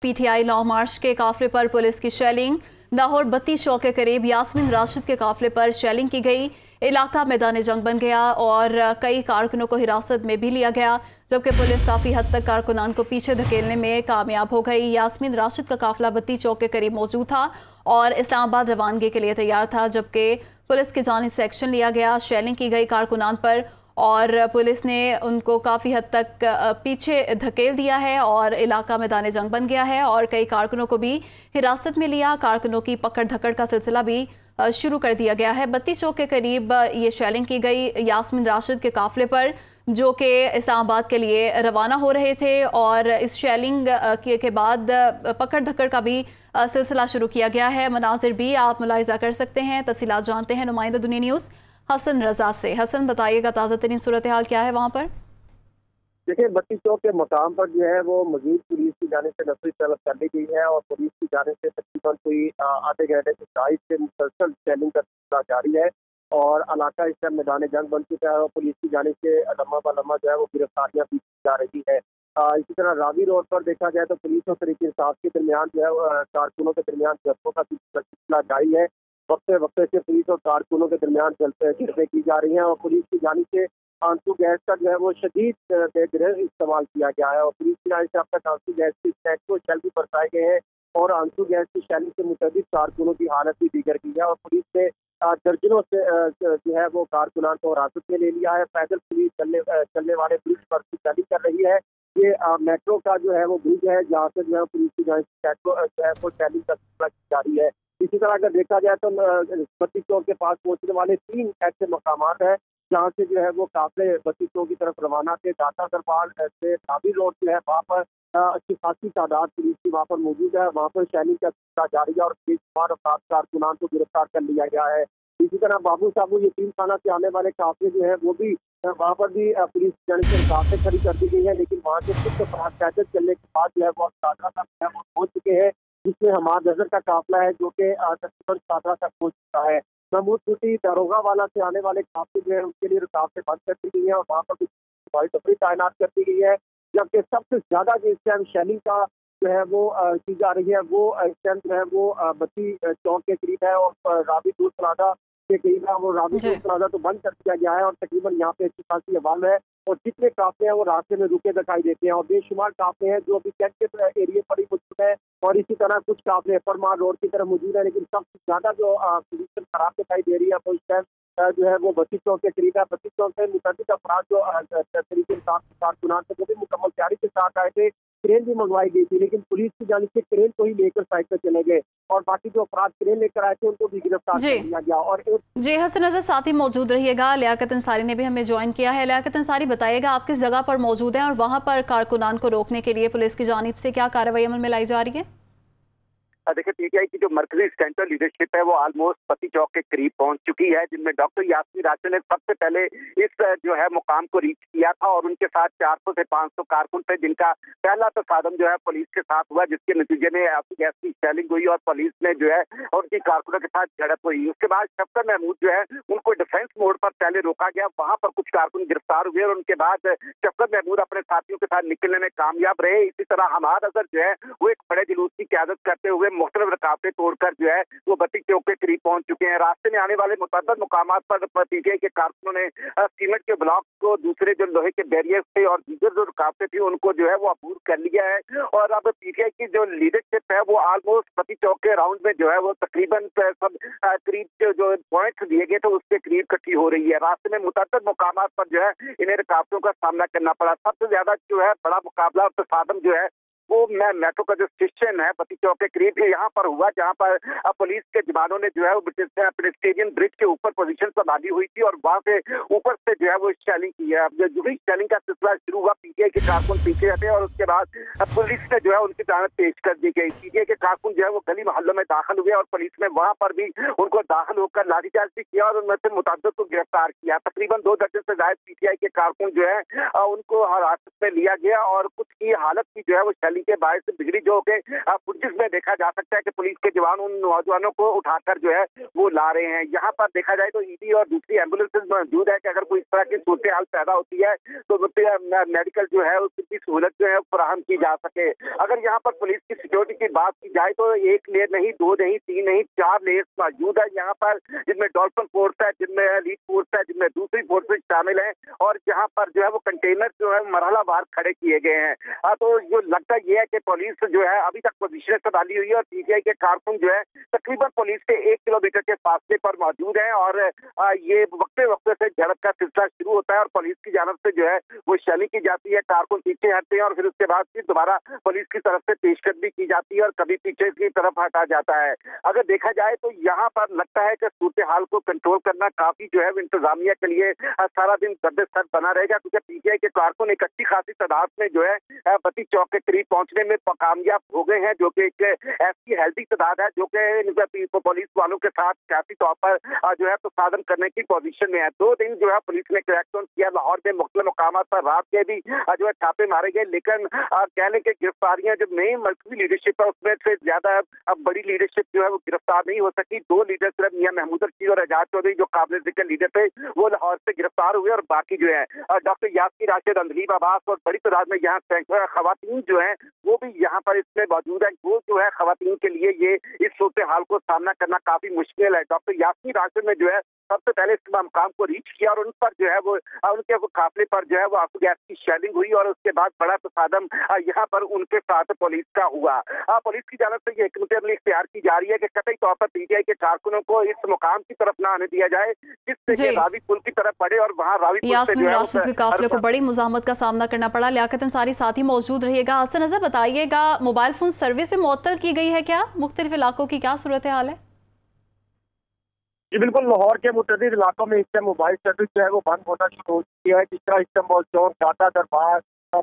PTI long मार्च के काफिले पर पुलिस की शेलिंग। लाहौर बत्ती चौक के करीब यास्मीन राशिद के काफिले पर शेलिंग की गई। इलाका मैदान जंग बन गया और कई कारकुनों को हिरासत में भी लिया गया, जबकि पुलिस काफी हद तक कारकुनान को पीछे धकेलने में कामयाब हो गई। यास्मीन राशिद का काफिला बत्ती चौक के करीब मौजूद था और इस्लामाबाद रवानगी के लिए तैयार था, जबकि पुलिस की जानिब से एक्शन लिया गया। शेलिंग की गई कारकुनान पर और पुलिस ने उनको काफ़ी हद तक पीछे धकेल दिया है और इलाका मैदान जंग बन गया है और कई कारकुनों को भी हिरासत में लिया। कारकुनों की पकड़ धकड़ का सिलसिला भी शुरू कर दिया गया है। बत्ती चौक के करीब ये शेलिंग की गई यास्मीन राशिद के काफिले पर, जो कि इस्लामाबाद के लिए रवाना हो रहे थे, और इस शेलिंग के बाद पकड़ धकड़ का भी सिलसिला शुरू किया गया है। मनाजिर भी आप मुलाहिजा कर सकते हैं। तफसीलात जानते हैं नुमाइंदा दुनिया न्यूज़ हसन रजा से। हसन, बताइएगा ताज़ा तरीन सूरत हाल क्या है वहाँ पर? देखिए, बत्ती चौक के मकाम पर जो है वो मजीद पुलिस की जाने से नफरी तलब कर ली गई है और पुलिस की जाने से तकरीबन कोई आधे घंटे से साइड से मुसलसल शेलिंग का सिलसिला जारी है और इलाका इस टाइम मैदान जंग बन चुका है और पुलिस की जाने से लम्हा ब लम्हा जो है वो गिरफ्तारियां भी की जा रही है। इसी तरह रावी रोड पर देखा जाए तो पुलिस और तरीके इंसाफ के दरमियान जो है कारकुनों के दरमियान झड़पों का सिलसिला जारी है। वक्ते वक्ते से पुलिस और कारकुनों के दरमियान झड़पें की जा रही हैं और पुलिस की जानी से आंसू गैस का जो है वो शदीद बेगरह इस्तेमाल किया गया है और पुलिस की जानी से अब तक आंसू गैस के सैकड़ों शेल भी बरसाए गए हैं और आंसू गैस की शैली से मुतअद्दिद कारकुनों की हालत भी बिगड़ गई है और पुलिस ने दर्जनों से जो है वो कारकुनान को हिरासत में ले लिया है। पैदल पुलिस चलने वाले पुलिस पर शैली कर रही है। ये मेट्रो का जो है वो ब्रिज है जहाँ से जो है पुलिस की जानी से सैकड़ों जो है वो शैली का सिलसिला जारी है। इसी तरह अगर देखा जाए तो बत्ती चौक के पास पहुंचने वाले 3 ऐसे मकामात हैं जहाँ से जो है वो काफिले बत्ती चौक की तरफ रवाना थे। दाता दरबार से रावी रोड जो है वहाँ पर अच्छी खासी तादाद पुलिस की वहाँ पर मौजूद है। वहाँ पर शेलिंग का सिलसिला जारी है और बेशुमार अफराद कारकुनान को गिरफ्तार कर लिया गया है। इसी तरह बाबू साबू यतीम खाना से आने वाले काफिले जो है वो भी वहाँ पर भी पुलिस जाने से काफिले खड़ी कर दी गई है, लेकिन वहाँ से कुछ अफराद पैदल चलने के बाद जो है वो सादरा तक जो है वो पहुँच चुके हैं, जिसमें हमार नजर का काफिला है जो कि तकरीबन सादरा तक पहुँच चुका है। महमूद कुटी दारोगा वाला से आने वाले काफिले जो है उसके लिए रुकावटें बंद कर दी गई है और वहाँ पर कुछ हवाई टफरी तैनात कर दी गई है, जबकि सबसे ज्यादा जो इस टाइम शेलिंग का जो है वो की जा रही है वो इस टाइम जो है वो बत्ती चौक के करीब है और रावी दूर प्लाजा के करीब है। वो रावी दूर प्लाजा तो बंद कर दिया गया है और तकरीबन यहाँ पे अच्छी खासी आवाम है और जितने काफिले हैं वो रास्ते में रुके दिखाई देते हैं और बेशुमार काफिले हैं जो अभी कैंट के एरिया पर ही मौजूद है और इसी तरह कुछ काफिले परमार रोड की तरफ मौजूद है, लेकिन सबसे ज्यादा जो पोजीशन खराब दिखाई दे रही है वो इस टाइम जो है वो बत्ती चौक के करीब है। बत्ती चौक से मुतअद्दिद अफराद जो तरीके कारकुनान थे वो भी मुकम्मल तैयारी के साथ आए थे। क्रेन भी मंगवाई गई थी, लेकिन पुलिस की जानिब से क्रेन को ही लेकर साइड पर चले गए और बाकी जो अफराद क्रेन लेकर आए थे उनको भी गिरफ्तार कर लिया गया। और जी हसन नजर साथ ही मौजूद रहिएगा। लियाकत अंसारी ने भी हमें ज्वाइन किया है। लियाकत अंसारी, बताइएगा आप किस जगह पर मौजूद हैं और वहां पर कारकुनान को रोकने के लिए पुलिस की जानिब से क्या कार्रवाई अमल में लाई जा रही है? देखिए, पीटीआई की जो मरकजी सेंट्रल लीडरशिप है वो ऑलमोस्ट बत्ती चौक के करीब पहुंच चुकी है, जिनमें डॉक्टर यास्मीन राशिद ने सबसे पहले इस जो है मुकाम को रीच किया था और उनके साथ 400 से 500 कारकुन थे, जिनका पहला तसादम जो है पुलिस के साथ हुआ, जिसके नतीजे में गैस की शेलिंग हुई और पुलिस ने जो है उनकी कारकुनों के साथ झड़प हुई। उसके बाद शफकत महमूद जो है उनको डिफेंस मोड पर पहले रोका गया, वहां पर कुछ कारकुन गिरफ्तार हुए और उनके बाद शफकत महमूद अपने साथियों के साथ निकलने में कामयाब रहे। इसी तरह हमार अजहर जो है वो एक बड़े जुलूस की क़यादत करते हुए मुख्तलिफ रुकावटें तोड़कर जो है वो बत्ती चौक के करीब पहुंच चुके हैं। रास्ते में आने वाले मुतअद्दिद मुकामात पर पीटीआई के कारकुनों ने सीमेंट के ब्लॉक को, दूसरे जो लोहे के बैरियर थे और दीगर जो रुकावटें थी उनको जो है वो अबूर कर लिया है और अब पीटीआई की जो लीडरशिप है वो ऑलमोस्ट बत्ती चौक के राउंड में जो है वो तकरीबन सब करीब जो पॉइंट्स दिए गए थे उसके करीब इकट्ठी हो रही है। रास्ते में मुतअद्दिद मुकामात पर जो है इन्हें रुकावटों का सामना करना पड़ा। सबसे ज्यादा जो है बड़ा मुकाबला और तसादम जो है वो मेट्रो का जो स्टेशन है बत्ती चौक के करीब यहाँ पर हुआ, जहाँ पर पुलिस के जवानों ने जो है अपने स्टेडियम ब्रिज के ऊपर पोजीशन संभाली हुई थी और वहां से ऊपर से जो है वो शेलिंग की है। जो भी शेलिंग का सिलसिला शुरू हुआ, पीटीआई के कारकुन पीछे हटे और उसके बाद पुलिस ने जो है उनकी जान पेश कर दी गई। पीटीआई के कारकुन जो है वो गली मोहल्लों में दाखिल हुए और पुलिस ने वहां पर भी उनको दाखिल होकर लाठीचार्ज भी किया और उनमें से मुतअद्दिद को गिरफ्तार किया। तकरीबन 2 दर्जन से ज्यादा पीटीआई के कारकुन जो है उनको हिरासत में लिया गया और कुछ की हालत की जो है वो शेलिंग के बायस बिजली जो के फुटेज में देखा जा सकता है कि पुलिस के जवान उन नौजवानों को उठाकर जो है वो ला रहे हैं। यहाँ पर देखा जाए तो ईडी और दूसरी एम्बुलेंसेज मौजूद है कि अगर कोई इस तरह की सूरत हाल पैदा होती है तो मेडिकल जो है उसकी सहूलत जो है फराहम की जा सके। अगर यहाँ पर पुलिस की सिक्योरिटी की बात की जाए तो एक लेयर नहीं, दो नहीं, तीन नहीं, 4 लेयर्स मौजूद है यहाँ पर, जिनमें डॉल्फिन फोर्स है, जिनमें एलीट फोर्स है, जिनमें दूसरी फोर्सेज शामिल है और जहाँ पर जो है वो कंटेनर जो है मरहलावार खड़े किए गए हैं। तो जो लगता ये है कि पुलिस जो है अभी तक पोजीशन पर डाली हुई है और पीटीआई के कारकुन जो है तकरीबन पुलिस से 1 किलोमीटर के फासले पर मौजूद है और ये वक्ते वक्ते से झड़प का सिलसिला शुरू होता है और पुलिस की जानब से जो है वो शेलिंग की जाती है, कारकुन पीछे हटते हैं और फिर उसके बाद फिर दोबारा पुलिस की तरफ से पेशकदमी की जाती है और कभी पीछे की तरफ हटा जाता है। अगर देखा जाए तो यहाँ पर लगता है कि सूरत हाल को कंट्रोल करना काफी जो है इंतजामिया के लिए सारा दिन सर बना रहेगा, क्योंकि पीटीआई के कारकुन एक अच्छी खासी तादाद में जो है बत्ती चौक के करीब पहुंचने में कामयाब हो गए हैं, जो कि एक ऐसी हेल्दी तादाद है जो कि पुलिस वालों के साथ सियासी तौर पर जो है प्रसादन करने की पोजीशन में है। 2 दिन जो है पुलिस ने क्रैकडाउन किया, लाहौर में मुख्तलिफ मकाम पर रात के भी जो है छापे मारे गए, लेकिन कहने के गिरफ्तारियां जो नई मरकजी लीडरशिप है उसमें से ज्यादा बड़ी लीडरशिप जो है वो गिरफ्तार नहीं हो सकी। 2 लीडर सिर्फ मियां महमूद रशीद और एजाज चौधरी जो काबिल जिक्र लीडर थे वो लाहौर से गिरफ्तार हुए और बाकी जो है डॉक्टर यास्मीन राशिद, अंदलीब अब्बास और बड़ी तादाद में यहाँ खवातीन जो है वो भी यहाँ पर इसमें मौजूद है। वो जो है खवातीन के लिए ये इस सूरत हाल को सामना करना काफी मुश्किल है। डॉक्टर यास्मीन राशिद ने जो है सबसे पहले इस मकाम को रीच किया और उन पर जो है वो उनके वो काफिले पर जो है वो आंसू गैस की शेलिंग हुई और उसके बाद बड़ा तसादम यहाँ पर उनके साथ पुलिस का हुआ। पुलिस की जानब से ये हिकमत अमली इख्तियार की जा रही है कि कतई तौर पर पीटीआई के कारकुनों को इस मुकाम की तरफ न आने दिया जाए जिससे रावी पुल की तरफ बढ़े और वहाँ रावी पुल से जो यास्मीन के काफिले को बड़ी मुज़ाहमत का सामना करना पड़ा। लियाकत अंसारी साथ ही मौजूद रहिएगा। हसन नजर बताइएगा, मोबाइल फोन सर्विस में मुअत्तल की गई है क्या? मुख्तलिफ इलाकों की क्या सूरत हाल है? जी बिल्कुल, लाहौर के मुतअद्दिद इलाकों में इस टाइम मोबाइल सर्विस जो है वो बंद होना शुरू हो चुकी है। जिस तरह इस्तेमाल चौक, टाटा दरबार,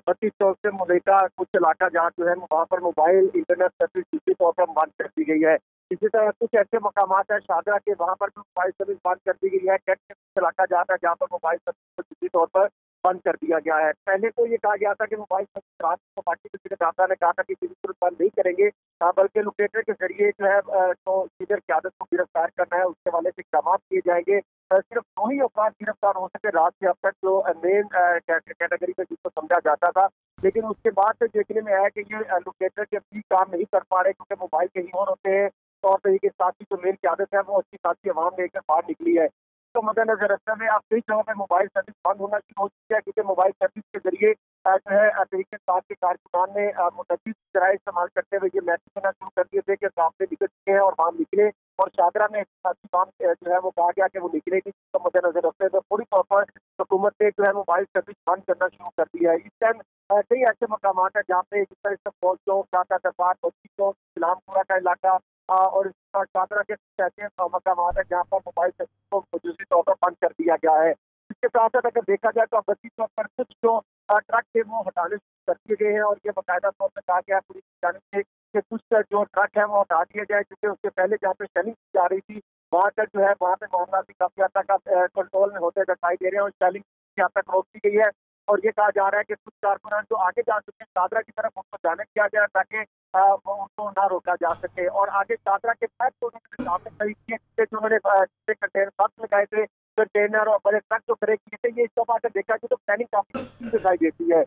बत्ती चौक से मुलेका कुछ इलाका जहाँ जो है वहाँ पर मोबाइल इंटरनेट सर्विस दूसरी तौर पर बंद कर दी गई है। इसी तरह कुछ ऐसे मकामात है शाहजहाँ के, वहाँ पर भी मोबाइल सर्विस बंद कर दी गई है। कैट के कुछ इलाका जहाँ था जहाँ पर मोबाइल सर्विस को दूसरी तौर पर बंद कर दिया गया है। पहले तो ये कहा गया था कि मोबाइल सर्विस रात को पार्टी के दाता ने कहा था कि किसी सूरत बंद नहीं करेंगे, बल्कि लोकेटर के जरिए जो है तो सीनियर क़यादत को गिरफ्तार करना है, उसके वाले से इक़दाम किए जाएंगे। सिर्फ 2 ही अफराद गिरफ्तार हो सके रात से अब तक, जो मेन कैटेगरी में जिसको समझा जाता था। लेकिन उसके बाद से देखने में आया कि ये लोकेटर के भी काम नहीं कर पा रहे, क्योंकि मोबाइल कहीं और होते हैं और तरीके के साथ ही जो मेन क़यादत है वो अच्छी खासी आवाम लेकर बाहर निकली है। तो मद्देनजर रखते हुए अब कई जगहों पर मोबाइल सर्विस बंद होना शुरू हो चुकी है, क्योंकि मोबाइल सर्विस के जरिए जो है तरीके साथ के कारकुनान ने मुतअद्दिद ज़राए इस्तेमाल करते हुए ये मैसेज देना शुरू कर दिए थे कि काफिले निकल चुके हैं और वहाँ निकले, और शाहजहाँ में काम जो है वो कहा गया कि वो निकलेगी। तो मद्देनजर रखते हुए पूरी तौर पर हुकूमत ने जो है मोबाइल सर्विस बंद करना शुरू कर दिया है। इस टाइम कई ऐसे मकाम है जहाँ पे जिस तरह इस्तेमाल चौक, टाटा दरबार, बत्ती चौक, इस्लामपुरा का इलाका और शाहजहाँ के कुछ ऐसे मकाम है जहाँ पर मोबाइल सर्विस को दूसरी तौर पर बंद कर दिया गया है। इसके साथ साथ अगर देखा जाए तो बत्ती चौक पर कुछ जो ट्रक थे वो हटाने कर दिए गए हैं और ये बाकायदा तौर पर कहा गया पुलिस की जानिब से कि कुछ जो ट्रक है वो हटा दिए जाए, क्योंकि उससे पहले जहाँ पे शेलिंग की जा रही थी वहाँ तक जो है वहाँ पे मामला भी काफी हद तक कंट्रोल में होते दिखाई दे रहे हैं और शेलिंग की हद तक रोक दी गई है। और ये कहा जा रहा है कि कुछ कारकुनान जो आगे जा चुके हैं दादरा की तरफ उनको जाने दिया जाए ताकि उनको ना रोका जा सके। और आगे दादरा के पैक तो उन्होंने सामने खरीद किए जो उन्होंने कंटेनर साथ लगाए थे, कंटेनर और बड़े ट्रक जो खड़े किए थे, ये सब आकर देखा कि तो प्लानिंग काफी दिखाई देती है।